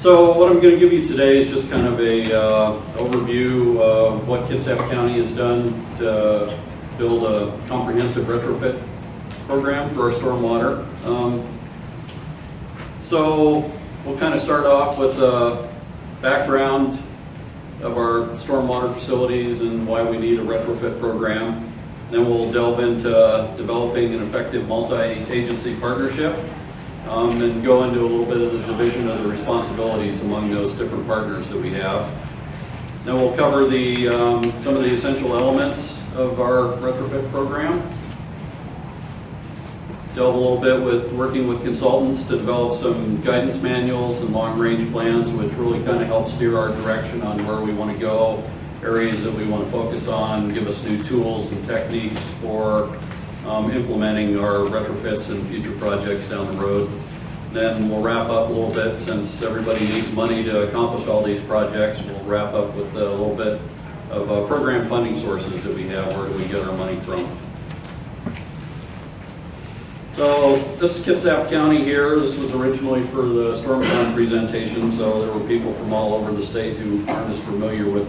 So what I'm going to give you today is just kind of a overview of what Kitsap County has done to build a comprehensive retrofit program for our stormwater. So we'll kind of start off with a background of our stormwater facilities and why we need a retrofit program. Then we'll delve into developing an effective multi-agency partnership. And go into a little bit of the division of the responsibilities among those different partners that we have. Then we'll cover the some of the essential elements of our retrofit program. Delve a little bit with working with consultants to develop some guidance manuals and long-range plans, which really kind of help steer our direction on where we want to go, areas that we want to focus on, give us new tools and techniques for implementing our retrofits and future projects down the road. Then we'll wrap up a little bit, since everybody needs money to accomplish all these projects. We'll wrap up with a little bit of program funding sources that we have. Where do we get our money from? So this is Kitsap County here. This was originally for the StormCon presentation, so there were people from all over the state who aren't as familiar with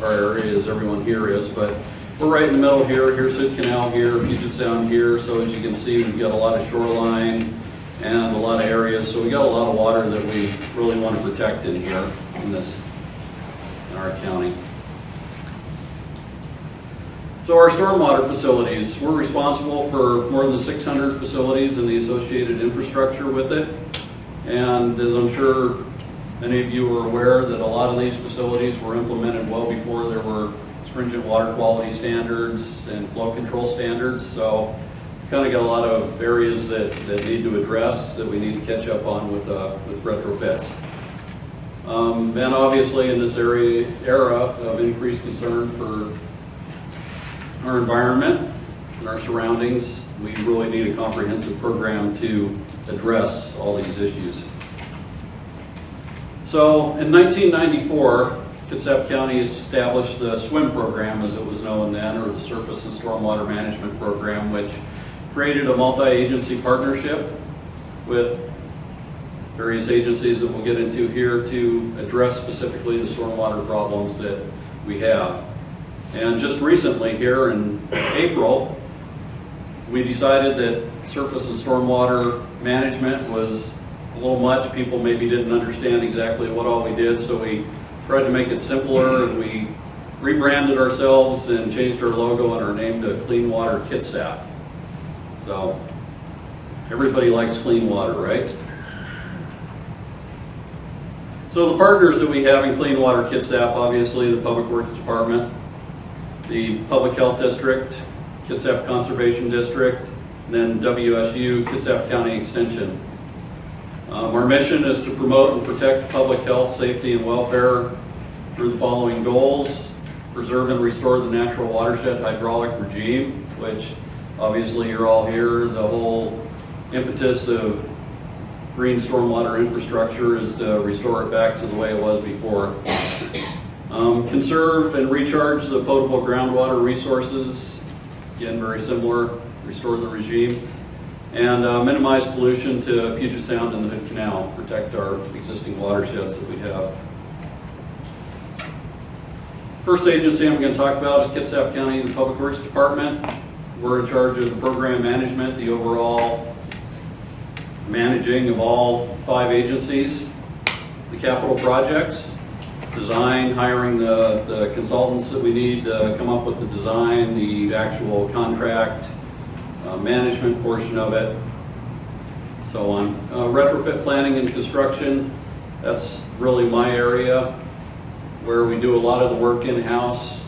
our area as everyone here is, but we're right in the middle here. Here's Hood Canal here, Puget Sound here. So as you can see, we've got a lot of shoreline and a lot of areas. So we got a lot of water that we really want to protect in here in our county. So our stormwater facilities, we're responsible for more than 600 facilities and the associated infrastructure with it. And as I'm sure many of you are aware, that a lot of these facilities were implemented well before there were stringent water quality standards and flow control standards. So we've kind of got a lot of areas that need to address, that we need to catch up on with retrofits. And obviously in this era of increased concern for our environment and our surroundings, we really need a comprehensive program to address all these issues. So in 1994, Kitsap County established the SWIM program, as it was known then, or the Surface and Stormwater Management Program, which created a multi-agency partnership with various agencies that we'll get into here to address specifically the stormwater problems that we have. And just recently here in April, we decided that surface and stormwater management was a little much. People maybe didn't understand exactly what all we did, so we tried to make it simpler, and we rebranded ourselves and changed our logo and our name to Clean Water Kitsap. So everybody likes clean water, right? So the partners that we have in Clean Water Kitsap, obviously the Public Works Department, the Public Health District, Kitsap Conservation District, and then WSU, Kitsap County Extension. Our mission is to promote and protect public health, safety, and welfare through the following goals: preserve and restore the natural watershed hydraulic regime, which obviously you're all here. The whole impetus of green stormwater infrastructure is to restore it back to the way it was before. Conserve and recharge the potable groundwater resources. Again, very similar, restore the regime. And minimize pollution to Puget Sound and the Hood Canal, protect our existing watersheds that we have. First agency I'm going to talk about is Kitsap County Public Works Department. We're in charge of the program management, the overall managing of all 5 agencies, the capital projects, design, hiring the consultants that we need to come up with the design, the actual contract, management portion of it, so on. Retrofit planning and construction, that's really my area, where we do a lot of the work in-house.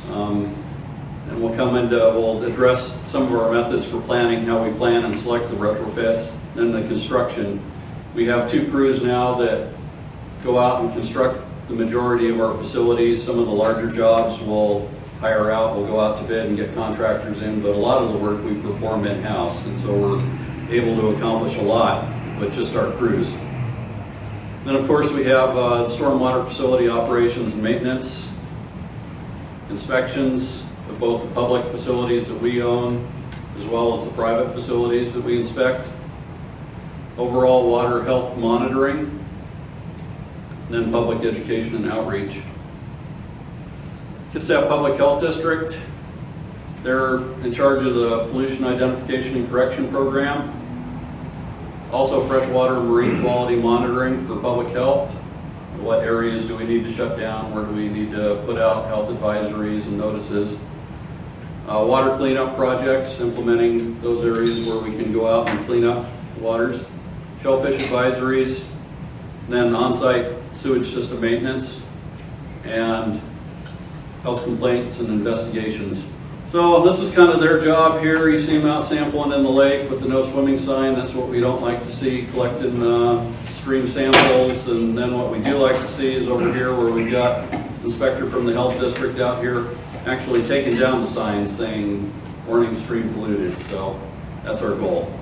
And we'll address some of our methods for planning, how we plan and select the retrofits. Then the construction. We have 2 crews now that go out and construct the majority of our facilities. Some of the larger jobs we'll hire out, we'll go out to bid and get contractors in, but a lot of the work we perform in-house, and so we're able to accomplish a lot with just our crews. Then of course we have stormwater facility operations and maintenance, inspections of both the public facilities that we own as well as the private facilities that we inspect, overall water health monitoring, and then public education and outreach. Kitsap Public Health District, they're in charge of the pollution identification and correction program. Also freshwater and marine quality monitoring for public health. What areas do we need to shut down? Where do we need to put out health advisories and notices? Water cleanup projects, implementing those areas where we can go out and clean up waters. Shellfish advisories, then on-site sewage system maintenance, and health complaints and investigations. So this is kind of their job here. You see them out sampling in the lake with the no swimming sign. That's what we don't like to see, collecting stream samples. And then what we do like to see is over here where we've got inspector from the health district out here actually taking down the sign saying warning stream polluted. So that's our goal.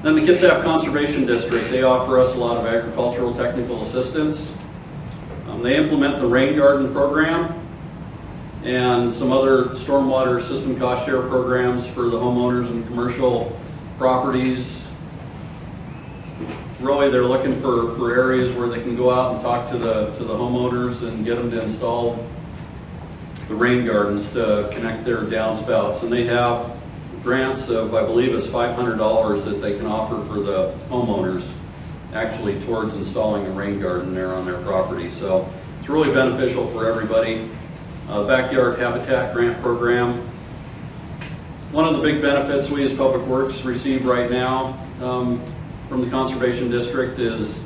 Then the Kitsap Conservation District, they offer us a lot of agricultural technical assistance. They implement the rain garden program and some other stormwater system cost share programs for the homeowners and commercial properties. Really, they're looking for areas where they can go out and talk to the homeowners and get them to install the rain gardens to connect their downspouts. And they have grants of, I believe it's $500 that they can offer for the homeowners actually towards installing a rain garden there on their property. So it's really beneficial for everybody. Backyard habitat grant program. One of the big benefits we as Public Works receive right now from the Conservation District is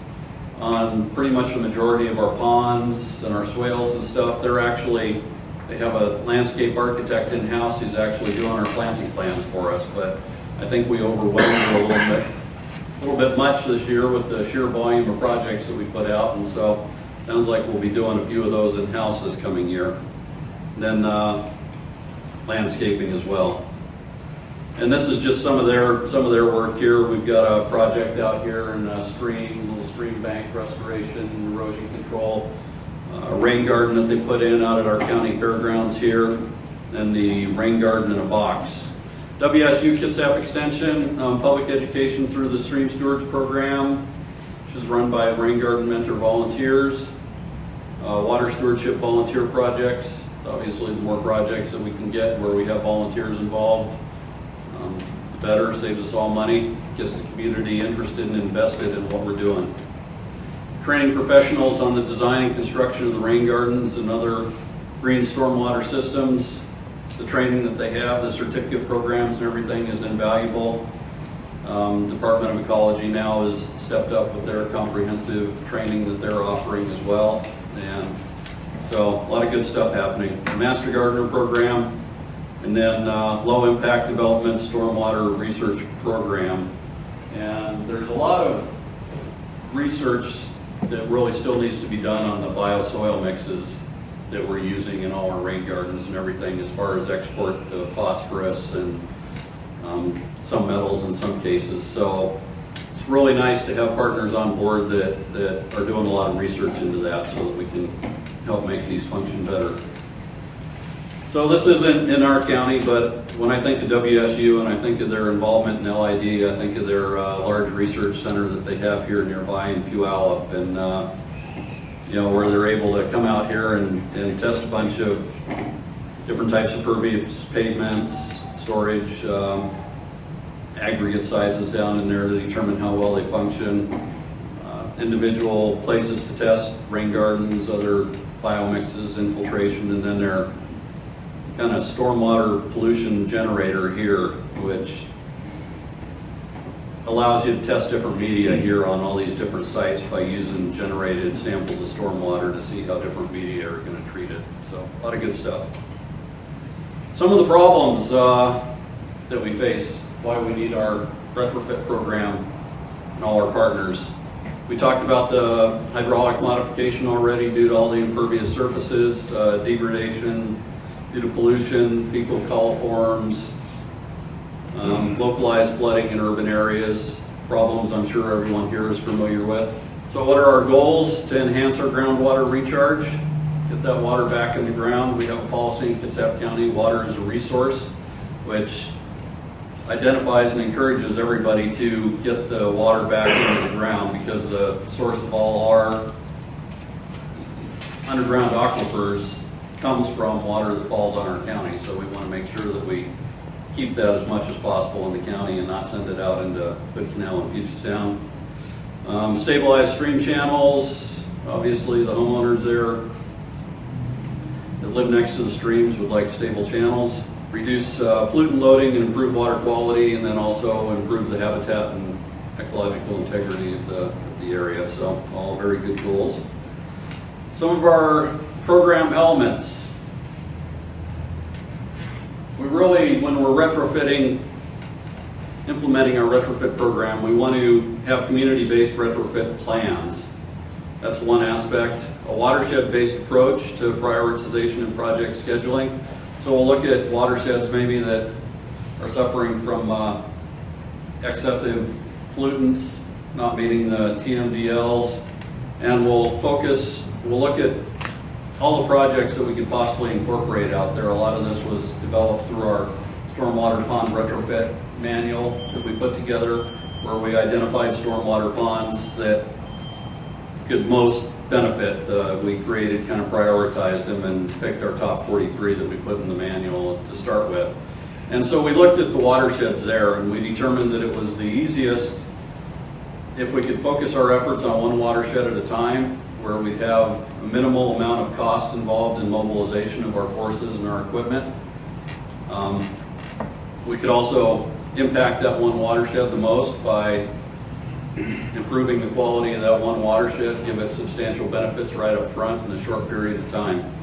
on pretty much the majority of our ponds and our swales and stuff. They have a landscape architect in-house who's actually doing our planting plans for us, but I think we overwhelmed it a little bit much this year with the sheer volume of projects that we put out, and so sounds like we'll be doing a few of those in-house this coming year. Then landscaping as well. And this is just some of their work here. We've got a project out here in a little stream bank restoration, erosion control, a rain garden that they put in out at our county fairgrounds here, and the rain garden in a box. WSU Kitsap Extension, public education through the Stream Stewards program, which is run by rain garden mentor volunteers. Water stewardship volunteer projects. Obviously, the more projects that we can get where we have volunteers involved, the better. Saves us all money, gets the community interested and invested in what we're doing. Training professionals on the design and construction of the rain gardens and other green stormwater systems. The training that they have, the certificate programs and everything is invaluable. Department of Ecology now has stepped up with their comprehensive training that they're offering as well. And so a lot of good stuff happening. The Master Gardener program, and then low impact development stormwater research program. And there's a lot of research that really still needs to be done on the biosoil mixes that we're using in all our rain gardens and everything, as far as export of phosphorus and some metals in some cases. So it's really nice to have partners on board that are doing a lot of research into that so that we can help make these function better. So this isn't in our county, but when I think of WSU and I think of their involvement in LID, I think of their large research center that they have here nearby in Puyallup, and where they're able to come out here and test a bunch of different types of pervious pavements, storage, aggregate sizes down in there to determine how well they function, individual places to test, rain gardens, other biomixes, infiltration, and then their kind of stormwater pollution generator here, which allows you to test different media here on all these different sites by using generated samples of stormwater to see how different media are going to treat it. So a lot of good stuff. Some of the problems that we face, why we need our retrofit program and all our partners. We talked about the hydraulic modification already due to all the impervious surfaces, degradation due to pollution, fecal coliforms, localized flooding in urban areas, problems I'm sure everyone here is familiar with. So what are our goals? To enhance our groundwater recharge, get that water back in the ground. We have a policy in Kitsap County, water is a resource, which identifies and encourages everybody to get the water back into the ground, because the source of all our underground aquifers comes from water that falls on our county. So we want to make sure that we keep that as much as possible in the county and not send it out into Puget Canal and Puget Sound. Stabilize stream channels. Obviously the homeowners there that live next to the streams would like stable channels. Reduce pollutant loading and improve water quality, and then also improve the habitat and ecological integrity of the area. So all very good goals. Some of our program elements. We really, when we're retrofitting, implementing our retrofit program, we want to have community-based retrofit plans. That's one aspect. A watershed-based approach to prioritization and project scheduling. So we'll look at watersheds maybe that are suffering from excessive pollutants, not meeting the TMDLs, and we'll look at all the projects that we could possibly incorporate out there. A lot of this was developed through our Stormwater Pond Retrofit manual that we put together, where we identified stormwater ponds that could most benefit. We created, kind of prioritized them and picked our top 43 that we put in the manual to start with. And so we looked at the watersheds there, and we determined that it was the easiest if we could focus our efforts on one watershed at a time, where we'd have a minimal amount of cost involved in mobilization of our forces and our equipment. We could also impact that one watershed the most by improving the quality of that one watershed, give it substantial benefits right up front in a short period of time.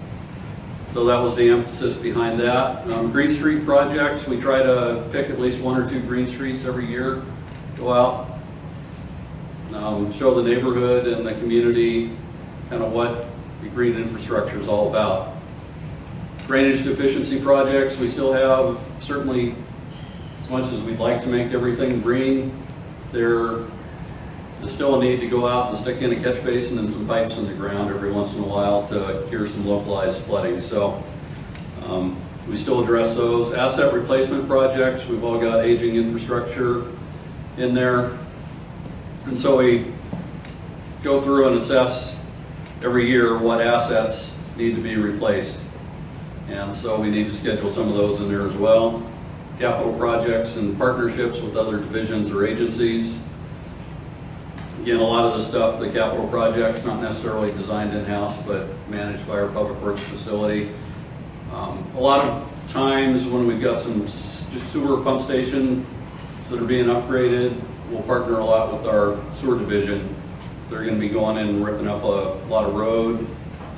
So that was the emphasis behind that. Green Street projects, we try to pick at least 1 or 2 green streets every year, go out, show the neighborhood and the community kind of what the green infrastructure is all about. Drainage deficiency projects, we still have, certainly as much as we'd like to make everything green, there's still a need to go out and stick in a catch basin and some pipes in the ground every once in a while to cure some localized flooding. So we still address those. Asset replacement projects, we've all got aging infrastructure in there. And so we go through and assess every year what assets need to be replaced. And so we need to schedule some of those in there as well. Capital projects and partnerships with other divisions or agencies. Again, a lot of the stuff, the capital projects, not necessarily designed in-house, but managed by our public works facility. A lot of times when we've got some sewer pump stations that are being upgraded, we'll partner a lot with our sewer division. They're going to be going in and ripping up a lot of road,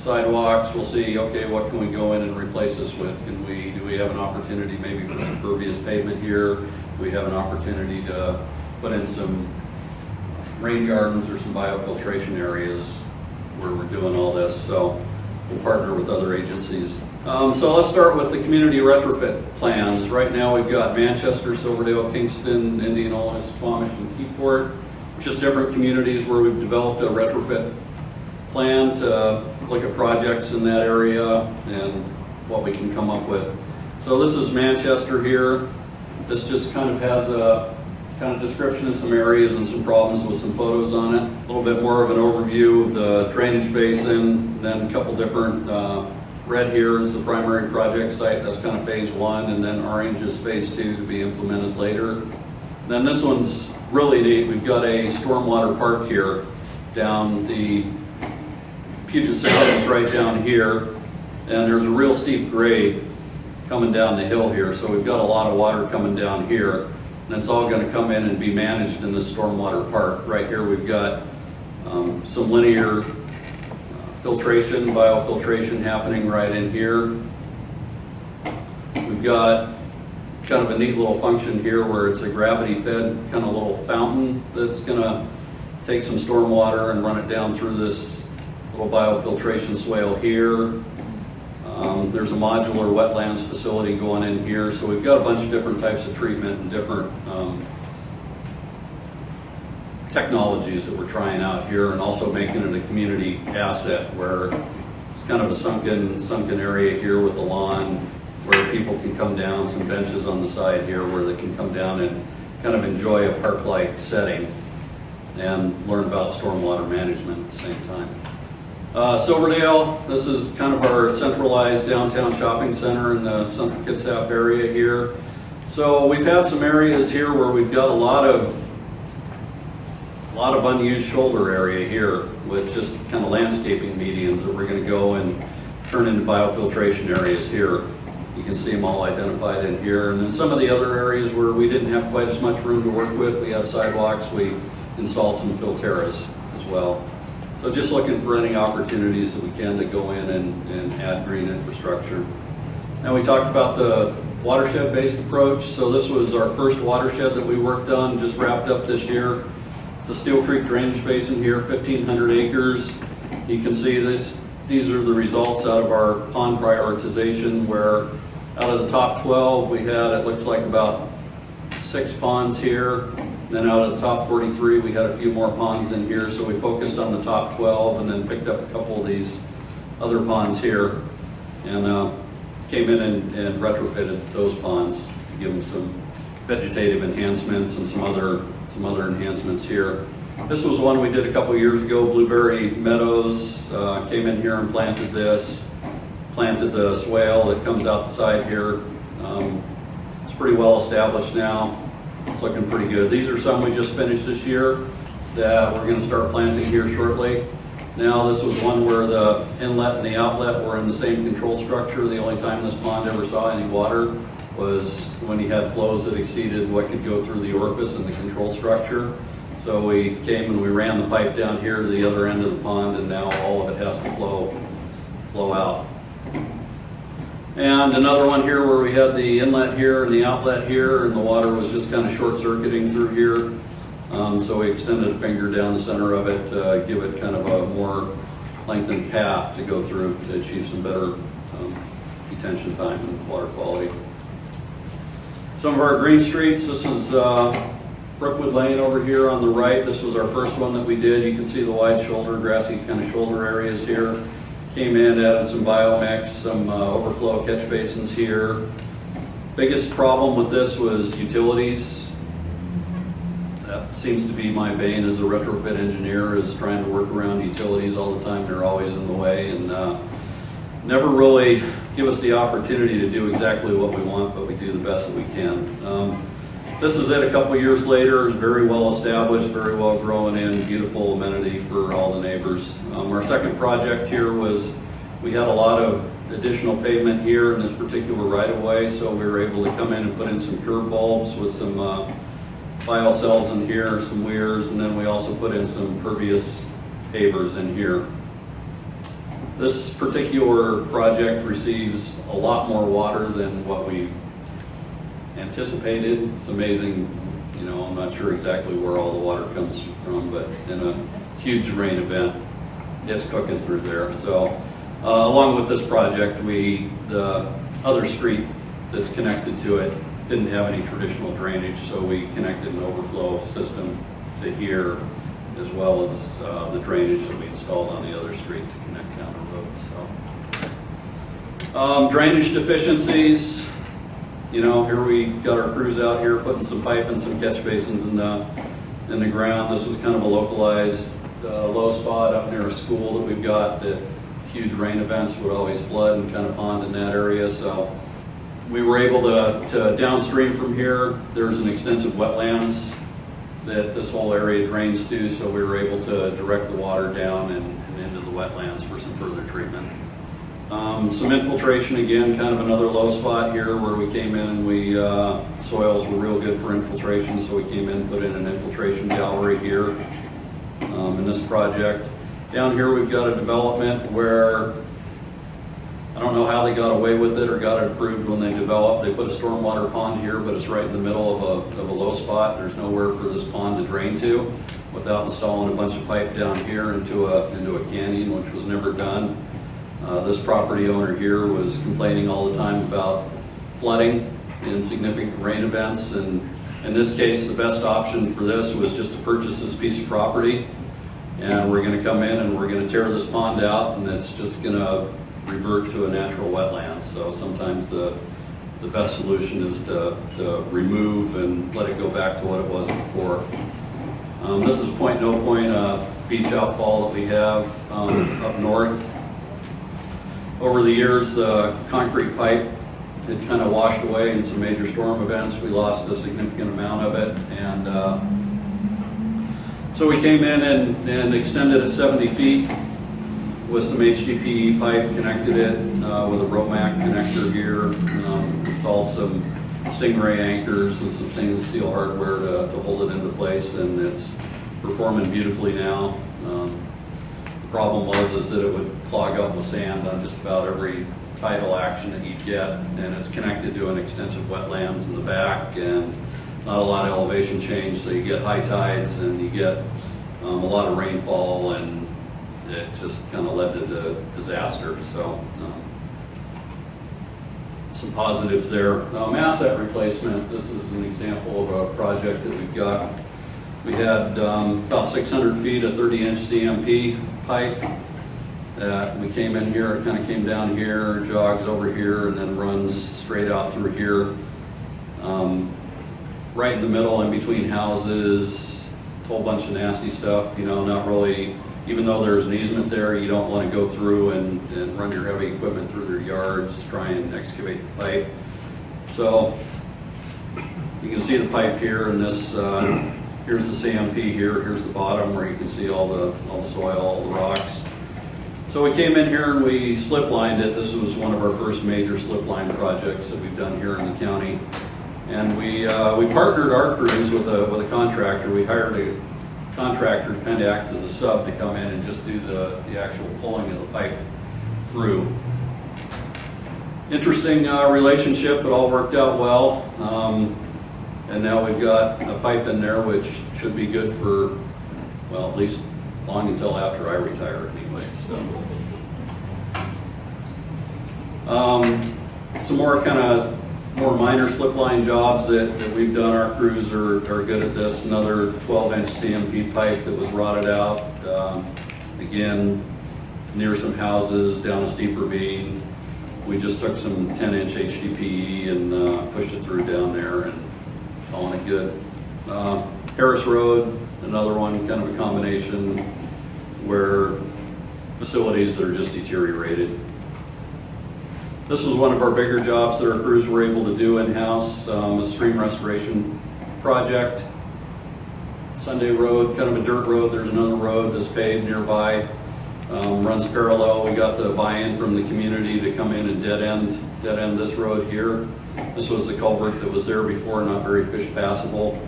sidewalks. We'll see, okay, what can we go in and replace this with? Do we have an opportunity maybe for some pervious pavement here? Do we have an opportunity to put in some rain gardens or some biofiltration areas where we're doing all this? So we'll partner with other agencies. So let's start with the community retrofit plans. Right now we've got Manchester, Silverdale, Kingston, Indianola, Squamish, and Keyport. Just different communities where we've developed a retrofit plan to look at projects in that area and what we can come up with. So this is Manchester here. This just kind of has a kind of description of some areas and some problems with some photos on it. A little bit more of an overview of the drainage basin, then a couple different, red here is the primary project site, that's kind of phase 1, and then orange is phase 2 to be implemented later. Then this one's really neat. We've got a stormwater park here down the Puget Sound is right down here, and there's a real steep grade coming down the hill here, so we've got a lot of water coming down here, and it's all going to come in and be managed in this stormwater park. Right here we've got some linear filtration, biofiltration happening right in here. We've got kind of a neat little function here where it's a gravity-fed kind of little fountain that's going to take some storm water and run it down through this little biofiltration swale here. There's a modular wetlands facility going in here, so we've got a bunch of different types of treatment and different technologies that we're trying out here, and also making it a community asset where it's kind of a sunken area here with a lawn where people can come down, some benches on the side here where they can come down and kind of enjoy a park-like setting and learn about stormwater management at the same time. Silverdale, this is kind of our centralized downtown shopping center in the central Kitsap area here. So we've had some areas here where we've got a lot of unused shoulder area here with just kind of landscaping medians that we're going to go and turn into biofiltration areas here. You can see them all identified in here. And then some of the other areas where we didn't have quite as much room to work with, we have sidewalks, we installed some filteras as well. So just looking for any opportunities that we can to go in and add green infrastructure. Now we talked about the watershed-based approach. So this was our first watershed that we worked on, just wrapped up this year. It's a Steel Creek drainage basin here, 1,500 acres. You can see these are the results out of our pond prioritization, where out of the top 12, we had, it looks like about 6 ponds here. Then out of the top 43, we had a few more ponds in here, so we focused on the top 12 and then picked up a couple of these other ponds here and came in and retrofitted those ponds to give them some vegetative enhancements and some other enhancements here. This was one we did a couple years ago, Blueberry Meadows. Came in here and planted this, planted the swale that comes out the side here. It's pretty well established now. It's looking pretty good. These are some we just finished this year that we're going to start planting here shortly. Now this was one where the inlet and the outlet were in the same control structure. The only time this pond ever saw any water was when he had flows that exceeded what could go through the orifice in the control structure. So we came and we ran the pipe down here to the other end of the pond, and now all of it has to flow out. And another one here where we had the inlet here and the outlet here, and the water was just kind of short-circuiting through here. So we extended a finger down the center of it to give it kind of a more lengthened path to go through to achieve some better detention time and water quality. Some of our green streets, this is Brookwood Lane over here on the right. This was our first one that we did. You can see the wide shoulder, grassy kind of shoulder areas here. Came in, added some biomix, some overflow catch basins here. Biggest problem with this was utilities. That seems to be my bane as a retrofit engineer, is trying to work around utilities all the time. They're always in the way and never really give us the opportunity to do exactly what we want, but we do the best that we can. This is it a couple years later, very well established, very well growing in, beautiful amenity for all the neighbors. Our second project here was, we had a lot of additional pavement here in this particular right-of-way, so we were able to come in and put in some curb bulbs with some bio cells in here, some weirs, and then we also put in some pervious pavers in here. This particular project receives a lot more water than what we anticipated. It's amazing, you know, I'm not sure exactly where all the water comes from, but in a huge rain event, it's cooking through there. So along with this project, the other street that's connected to it didn't have any traditional drainage, so we connected an overflow system to here, as well as the drainage that we installed on the other street to connect down the road. So drainage deficiencies. You know, here we got our crews out here putting some pipe and some catch basins in the ground. This was kind of a localized low spot up near a school that we've got that huge rain events would always flood and kind of pond in that area. So we were able to downstream from here, there's an extensive wetlands that this whole area drains to, so we were able to direct the water down and into the wetlands for some further treatment. Some infiltration, again, kind of another low spot here where we came in and soils were real good for infiltration, so we came in and put in an infiltration gallery here in this project. Down here we've got a development where, I don't know how they got away with it or got it approved when they developed. They put a stormwater pond here, but it's right in the middle of a low spot. There's nowhere for this pond to drain to without installing a bunch of pipe down here into a canyon, which was never done. This property owner here was complaining all the time about flooding and significant rain events, and in this case the best option for this was just to purchase this piece of property, and we're going to come in and we're going to tear this pond out, and it's just going to revert to a natural wetland. So sometimes the the best solution is to remove and let it go back to what it was before. This is Point No Point, a beach outfall that we have up north. Over the years, the concrete pipe had kind of washed away in some major storm events. We lost a significant amount of it, and so we came in and extended it 70 feet with some HDPE pipe, connected it with a Romac connector here, installed some Stingray anchors and some stainless steel hardware to hold it into place, and it's performing beautifully now. The problem was that it would clog up with sand on just about every tidal action that you'd get, and it's connected to an extensive wetlands in the back and not a lot of elevation change, so you get high tides and you get a lot of rainfall, and it just kind of led to disaster. So some positives there. Asset replacement, this is an example of a project that we've got. We had about 600 feet of 30-inch CMP pipe that we came in here, it kind of came down here, jogs over here, and then runs straight out through here. Right in the middle, in between houses, a whole bunch of nasty stuff, not really, even though there's an easement there, you don't want to go through and run your heavy equipment through their yards, try and excavate the pipe. So you can see the pipe here, and this, here's the CMP here, here's the bottom where you can see all the soil, all the rocks. So we came in here and we slip lined it. This was one of our first major slip line projects that we've done here in the county. And we partnered our crews with a contractor. We hired a contractor to kind of act as a sub to come in and just do the actual pulling of the pipe through. Interesting relationship, it all worked out well. And now we've got a pipe in there which should be good for, well, at least long until after I retire anyway. So. Some more more minor slip line jobs that we've done. Our crews are good at this. Another 12-inch CMP pipe that was rotted out. Again, near some houses, down a steep ravine. We just took some 10-inch HDPE and pushed it through down there and calling it good. Harris Road, another one, kind of a combination where facilities that are just deteriorated. This was one of our bigger jobs that our crews were able to do in-house, a stream restoration project. Sunday Road, kind of a dirt road. There's another road that's paved nearby, runs parallel. We got the buy-in from the community to come in and dead end this road here. This was the culvert that was there before, not very fish passable.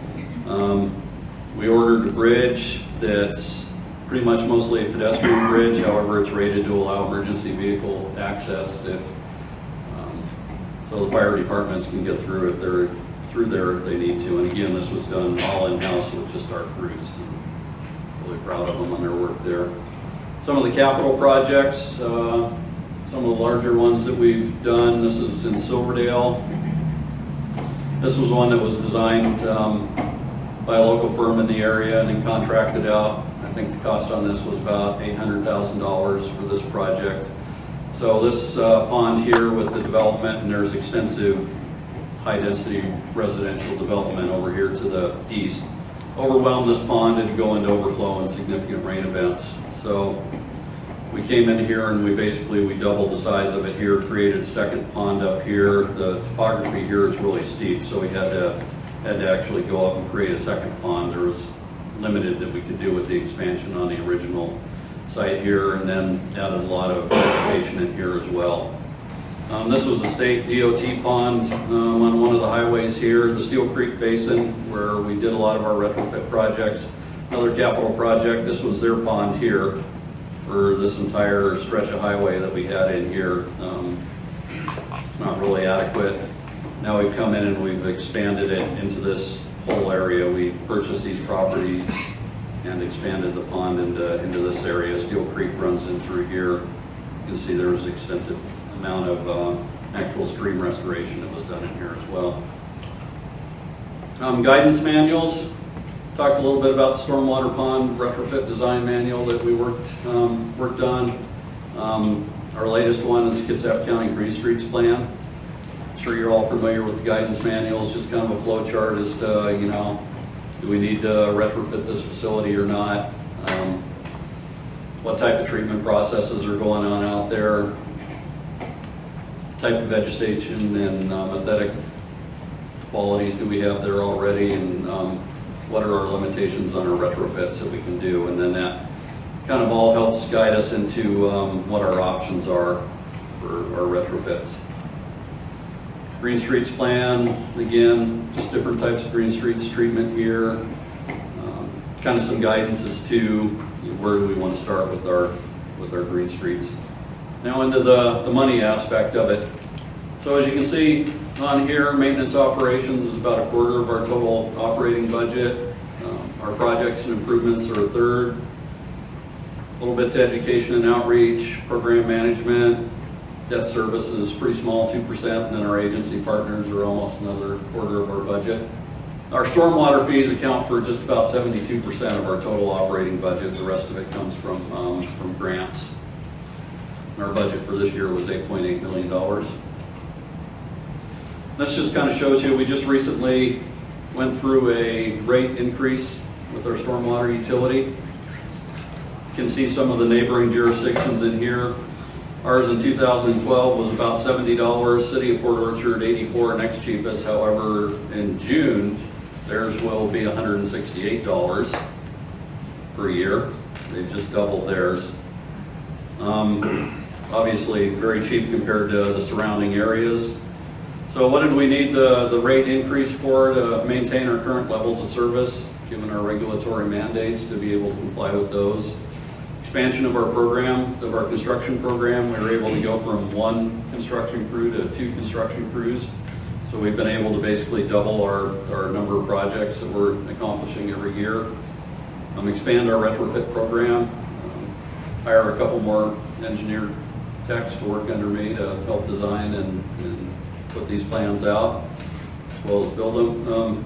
We ordered a bridge that's pretty much mostly a pedestrian bridge. However, it's rated to allow emergency vehicle access so the fire departments can get through if they're through there if they need to. And again, this was done all in-house with just our crews. And really proud of them on their work there. Some of the capital projects, some of the larger ones that we've done. This is in Silverdale. This was one that was designed by a local firm in the area and then contracted out. I think the cost on this was about $800,000 for this project. So this pond here with the development, and there's extensive high-density residential development over here to the east, overwhelmed this pond and go into overflow and significant rain events. So we came in here and we doubled the size of it here, created a second pond up here. The topography here is really steep, so we had to actually go up and create a second pond. There was limited that we could do with the expansion on the original site here, and then added a lot of vegetation in here as well. This was a state DOT pond on one of the highways here, the Steel Creek Basin, where we did a lot of our retrofit projects. Another capital project, this was their pond here for this entire stretch of highway that we had in here. It's not really adequate. Now we've come in and we've expanded it into this whole area. We purchased these properties and expanded the pond into this area. Steel Creek runs in through here. You can see there was extensive amount of actual stream restoration that was done in here as well. Guidance manuals. Talked a little bit about the Stormwater Pond Retrofit Design Manual that we worked on. Our latest one is Kitsap County Green Streets Plan. sure you're all familiar with the guidance manuals, just kind of a flow chart as to, you know, do we need to retrofit this facility or not? What type of treatment processes are going on out there? Type of vegetation and synthetic qualities do we have there already, and what are our limitations on our retrofits that we can do? And then that kind of all helps guide us into what our options are for our retrofits. Green Streets plan, again, just different types of Green Streets treatment here. Kind of some guidance as to where do we want to start with our Green Streets. Now into the money aspect of it. So as you can see on here, maintenance operations is about a quarter of our total operating budget. Our projects and improvements are a third. A little bit to education and outreach, program management, debt service is pretty small, 2%, and then our agency partners are almost another quarter of our budget. Our stormwater fees account for just about 72% of our total operating budget. The rest of it comes from grants. And our budget for this year was $8.8 million. This just kind of shows you, we just recently went through a rate increase with our stormwater utility. You can see some of the neighboring jurisdictions in here. Ours in 2012 was about $70, City of Port Orchard $84, next cheapest. However, in June, theirs will be $168 per year. They've just doubled theirs. Obviously, very cheap compared to the surrounding areas. So what did we need the rate increase for? To maintain our current levels of service, given our regulatory mandates, to be able to comply with those. Expansion of our program, of our construction program, we were able to go from 1 construction crew to 2 construction crews. So we've been able to basically double our number of projects that we're accomplishing every year. Expand our retrofit program, hire a couple more engineer techs to work under me to help design and put these plans out, as well as build them.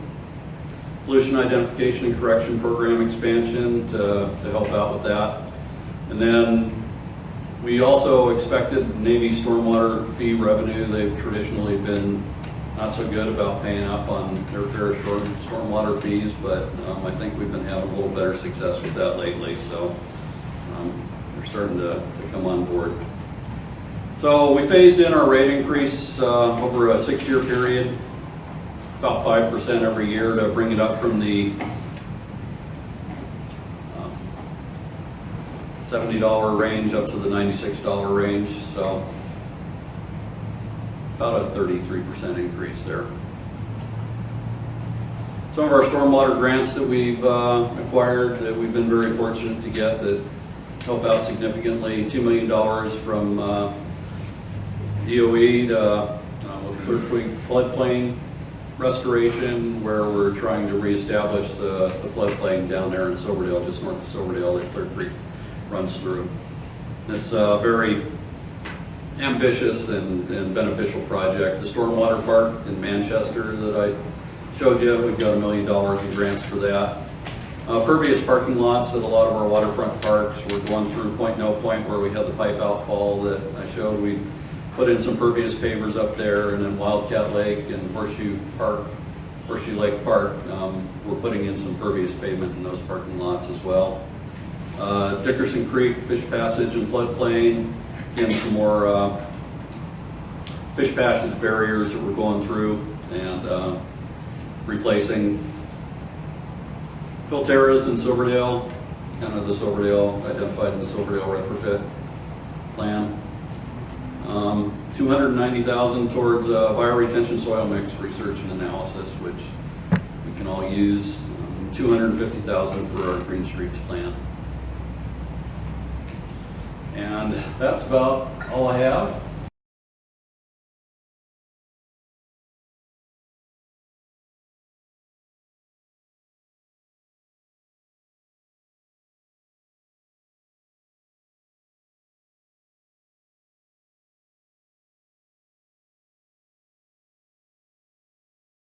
Pollution identification and correction program expansion to help out with that. And then we also expected Navy stormwater fee revenue. They've traditionally been not so good about paying up on their fair share of stormwater fees, but I think we've been having a little better success with that lately, so they're starting to come on board. So we phased in our rate increase over a 6-year period, about 5% every year, to bring it up from the $70 range up to the $96 range, so about a 33% increase there. Some of our stormwater grants that we've acquired that we've been very fortunate to get that help out significantly. $2 million from DOE with Clear Creek floodplain restoration, where we're trying to reestablish the floodplain down there in Silverdale, just north of Silverdale, that Clear Creek runs through. It's a very ambitious and beneficial project. The Stormwater Park in Manchester that I showed you, we've got $1 million in grants for that. Pervious parking lots at a lot of our waterfront parks. We're going through Point No Point where we had the pipe outfall that I showed. We put in some pervious pavers up there, and then Wildcat Lake and Horseshoe Lake Park, we're putting in some pervious pavement in those parking lots as well. Dickerson Creek, fish passage and floodplain, again some more fish passage barriers that we're going through and replacing. Filteras in Silverdale, kind of the Silverdale, identified in the Silverdale retrofit plan. $290,000 towards bioretention soil mix research and analysis, which we can all use. $250,000 for our Green Streets plan. And that's about all I have.